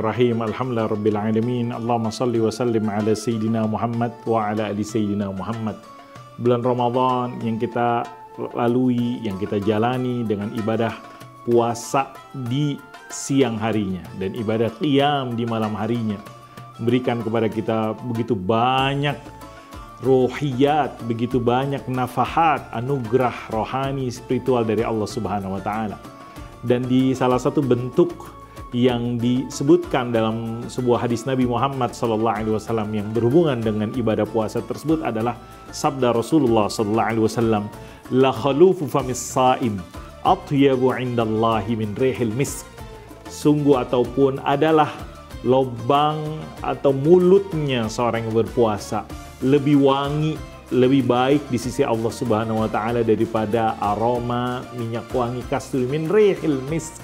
Bismillahirrahmanirrahim. Alhamdulillah Rabbil Alamin. Allahumma salli wa sallim ala Sayyidina Muhammad wa ala ali Sayyidina Muhammad. Bulan Ramadan yang kita lalui, yang kita jalani dengan ibadah puasa di siang harinya dan ibadah qiyam di malam harinya, memberikan kepada kita begitu banyak rohiyat, begitu banyak nafahat, anugerah rohani spiritual dari Allah Subhanahu wa Ta'ala. Dan di salah satu bentuk yang disebutkan dalam sebuah hadis Nabi Muhammad SAW yang berhubungan dengan ibadah puasa tersebut adalah sabda Rasulullah SAW, la khalufu famis saim atyabu indallahi min rihil misk. Sungguh ataupun adalah lubang atau mulutnya seorang yang berpuasa lebih wangi, lebih baik di sisi Allah Subhanahu wa Ta'ala daripada aroma minyak wangi kasturi min rihil misk.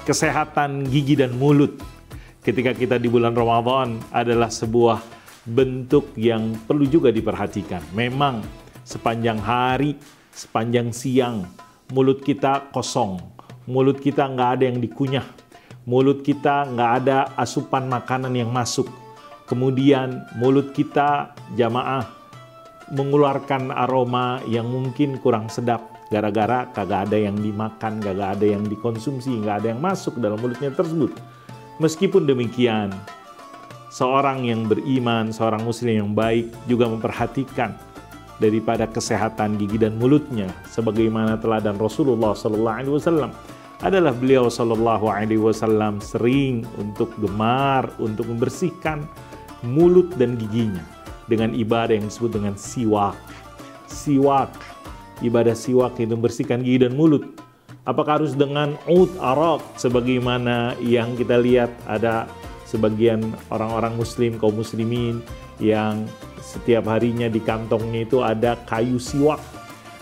Kesehatan gigi dan mulut ketika kita di bulan Ramadan adalah sebuah bentuk yang perlu juga diperhatikan. Memang sepanjang hari, sepanjang siang, mulut kita kosong, mulut kita nggak ada yang dikunyah, mulut kita nggak ada asupan makanan yang masuk. Kemudian mulut kita jamaah mengeluarkan aroma yang mungkin kurang sedap gara-gara kagak ada yang dimakan, kagak ada yang dikonsumsi, nggak ada yang masuk dalam mulutnya tersebut. Meskipun demikian, seorang yang beriman, seorang muslim yang baik juga memperhatikan daripada kesehatan gigi dan mulutnya, sebagaimana teladan Rasulullah SAW adalah beliau SAW sering untuk gemar untuk membersihkan mulut dan giginya dengan ibadah yang disebut dengan siwak. Siwak, ibadah siwak itu membersihkan gigi dan mulut. Apakah harus dengan ud arak sebagaimana yang kita lihat ada sebagian orang-orang muslim, kaum muslimin yang setiap harinya di kantongnya itu ada kayu siwak?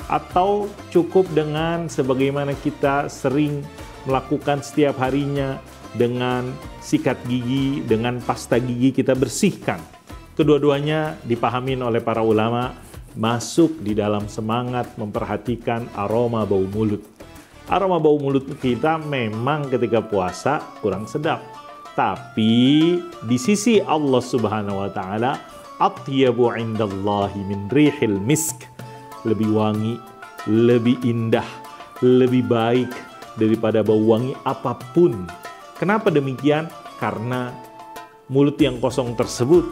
Atau cukup dengan sebagaimana kita sering melakukan setiap harinya dengan sikat gigi, dengan pasta gigi kita bersihkan? Kedua-duanya dipahamin oleh para ulama masuk di dalam semangat memperhatikan aroma bau mulut. Aroma bau mulut kita memang ketika puasa kurang sedap. Tapi di sisi Allah Subhanahu wa Ta'ala, atyabu indallahi min rihil misk. Lebih wangi, lebih indah, lebih baik daripada bau wangi apapun. Kenapa demikian? Karena mulut yang kosong tersebut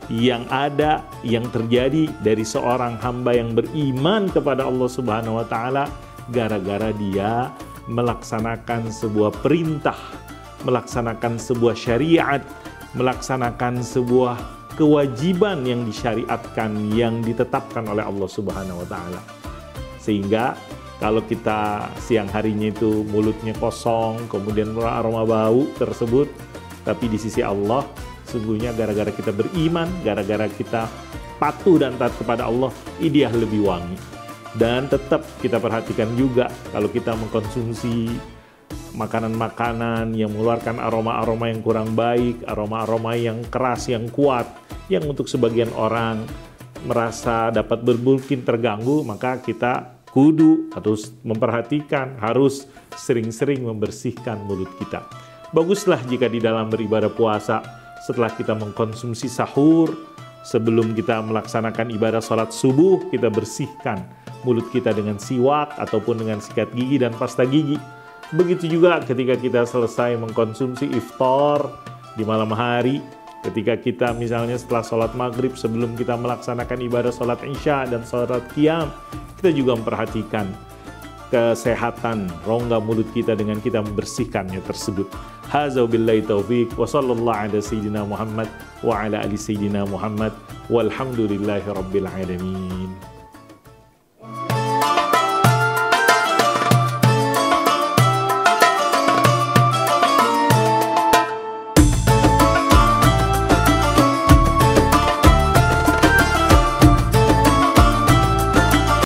yang ada, yang terjadi dari seorang hamba yang beriman kepada Allah Subhanahu wa Ta'ala gara-gara dia melaksanakan sebuah perintah, melaksanakan sebuah syariat, melaksanakan sebuah kewajiban yang disyariatkan, yang ditetapkan oleh Allah Subhanahu wa Ta'ala. Sehingga kalau kita siang harinya itu mulutnya kosong, kemudian aroma bau tersebut, tapi di sisi Allah sungguhnya gara-gara kita beriman, gara-gara kita patuh dan taat kepada Allah, dia lebih wangi. Dan tetap kita perhatikan juga kalau kita mengkonsumsi makanan-makanan yang mengeluarkan aroma-aroma yang kurang baik, aroma-aroma yang keras, yang kuat, yang untuk sebagian orang merasa dapat mungkin terganggu, maka kita kudu harus memperhatikan, harus sering-sering membersihkan mulut kita. Baguslah jika di dalam beribadah puasa, setelah kita mengkonsumsi sahur, sebelum kita melaksanakan ibadah sholat subuh, kita bersihkan mulut kita dengan siwak ataupun dengan sikat gigi dan pasta gigi. Begitu juga ketika kita selesai mengkonsumsi iftar di malam hari, ketika kita misalnya setelah sholat maghrib, sebelum kita melaksanakan ibadah sholat isya dan sholat qiyam, kita juga memperhatikan kesehatan rongga mulut kita dengan kita membersihkannya tersebut. Hadza billahi taufik wa sallallahu ala sayyidina Muhammad wa ala ali sayyidina Muhammad walhamdulillahi rabbil alamin.